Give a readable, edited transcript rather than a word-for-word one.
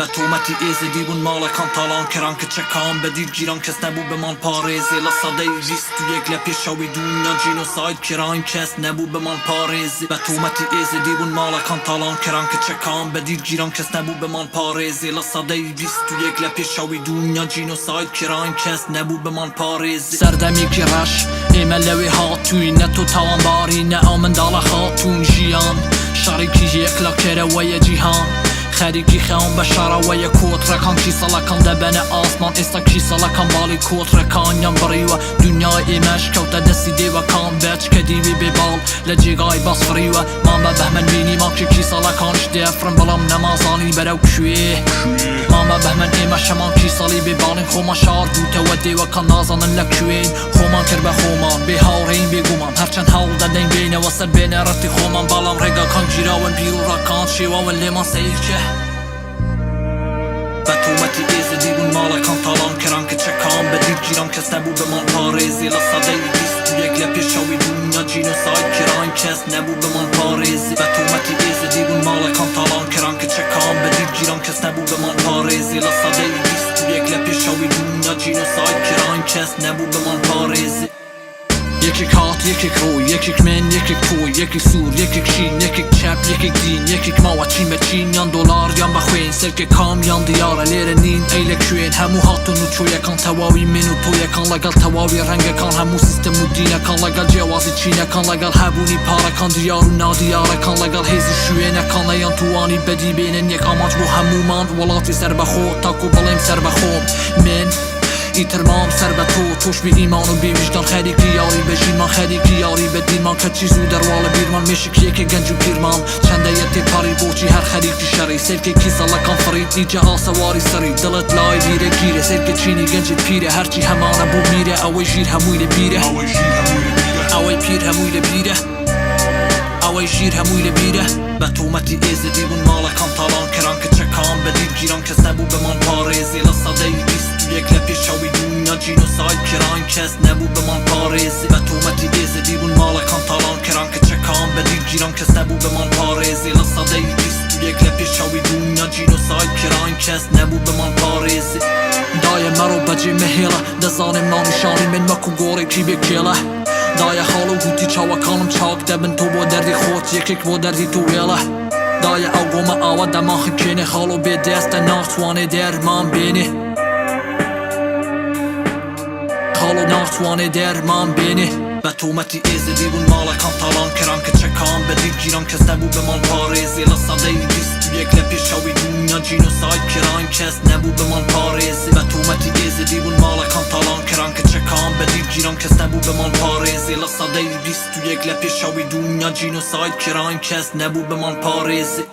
به تومتی ایزی دیبون مالا کان تالان کران که چکان به دیر گیران کس نبو به من پارێزی لە سەدەی بیست و یەک لە پێشەوەی دنیا جینۆساید کران کەس نەبوو به من پارێزی به تومەتی ئێزی دیبون ماڵە کان تاڵان کران کە چەکان بە دیر گیران کەس نەبوو به من پارێزی لە سەدەی بیست و یەک لە پێشەوەی دنیا جینۆساید کران کەس نەبوو به من پارێزی سەردەمێکی ڕەش ئێمە لەوێ هاتووین نە تۆ تاوانباری نە ئەو منداڵە خاتوون ژیان شەڕێکی یەک لە کێرەوەیە جیهان خەریکی خەون بە شارەوەیە کۆترەکان کیسەڵەکان دەبەنە ئاسمان ئێستا کیسەڵەکان باڵی کۆترەکانیان بڕیوە دنیای ئێمەش کەوتە دەستی دێوەکان بەچکە دیوی بێباڵ لە جێگای بەسفریوە مامە بەهمەن بینی ماکە کیسەڵەکانش دێفرن بەڵام نەمازانی بەرەو کوێ مامە بەهمەن ئێمە شەمان کیسەڵی بێباڵین خۆمان شاردووتەوە دێوەکان نازانن لە کوێین خۆمان کرد بە خۆمان بێ هاوڕێین بێگومان هەرچەند هەوڵ دەدەین بینەوە سەر بێنەڕەتی خۆمان بەڵام ڕێگاکان گیراون بیرۆڕەکان شێواون لێمان سەیرکە به تومەتی ئێزی دیبون ماڵەکان تاڵان کران کە چەکان بە دیر گیران کەس نەبوو به من پارێزی لە سەدەی بیست و یەک لە پێشەوەی دنیا جینۆساید کران کەس نەبوو به من پارێزی به تومەتی ئێزی دیبون ماڵەکان تاڵان کران کە چەکان بە دیر گیران کەس نەبوو به من پارێزی لە سەدەی بیست و یەک لە پێشەوەی دنیا جینۆساید کران کەس نەبوو به من پارێزی یەکێک هات یەکێک ڕۆی یەکێک من یەکێک تۆی یەکێک سوور یەکێک شین یەکێک چەپ یەکێک دین یەکێک ماوە چین بە چین یان دۆلار یان بە خوێن سەرکێک کام یان دیارە لێرە نین ئەی لە کوێن هەموو هاتون و چۆیەکان تەواوی من و تۆیەکان لەگەڵ تەواوی ڕەنگەکان هەموو سیستەم و دینەکان لەگەڵ جیاوازی چینەکان لەگەڵ هەبوونی پارەکان دیار و نادیارەکان لەگەڵ هێزی شوێنەکان لەیان توانی بەدی بێنن یەک ئاماج بۆ هەموومان وڵاتی سەر بەخۆ تاکو بڵێم سەر بەخۆم من ئیترمام سەر بە تۆ تۆش بێ ئیمان و بێویژدان خەریکی یاری بە ژینمان خەریکی یاری بە دیرمان کە چیز و دەرواڵە بیرمان مێشکیەکێ گەنج و پیرمان چەندەیە تێپاری بۆچی هەر خەریکی شەڕی سێرکێکی سەڵەکان فڕید ئیجا ئاسەواری سەری دڵت لای بیرە گیرە سێرکە چینی گەنجت پیرە هەرچی هەمانە بۆ میرە ئەوەی ژیر هەمووی لە بیرە ئەوەی پیر هەمووی لە بیرە ئەوەی ژیر هەمووی لە بیرە بە تومەتی ئێزی دیبون ماڵەکان تاڵان کران کە چەکان بە دیر گیران کەس نەبوو به من پارێزی لە سەدەی بیست و یەک لە پێشەوەی دنیا جینۆساید کران کەس نەبوو به من پارێزی بە تومەتی ئێزی دیبون ماڵەکان تاڵان کران کە چەکان بە دیر گیران کەس نەبوو به من پارێزی لە سەدەی بیست و یەک لە پێشەوەی دنیا جینۆساید کران کەس نەبوو به من پارێزی دایە مەڕۆ بەجێ مەهێڵە دەزانم ناونیشانی من وەکو گۆڕێکی بێکێڵە دایە خاڵ و گوتی چاوەکانم چاک دەبن تۆ بۆ دەردی خۆت یەکێک بۆ دەردی تو وێڵە دایە ئەو گۆمە ئاوە دەماخکێنێ خاڵ و بێدەستە ناتوانێ دەرمان بێنێ خاڵ و ناتوانێ دەرمان بێنێ بە تومەتی ئێزی دیبون ماڵەکان تاڵان کران کە چەکان بە دیر گیران کەس نەبوو به من پارێزی لە سەدەی بیست و یەک لە پێشەوەی دنیا جینۆساید کران کەس نەبوو به من پارێزی بە تومەتی ئێزی دیبون ماڵەکان تاڵان کران کە چەکان بە دیر گیران کەس نەبوو به من پارێزی لە سەدەی بیست و یەک لە پێشەوەی دنیا جینۆساید کران کەس نەبوو به من پارێزی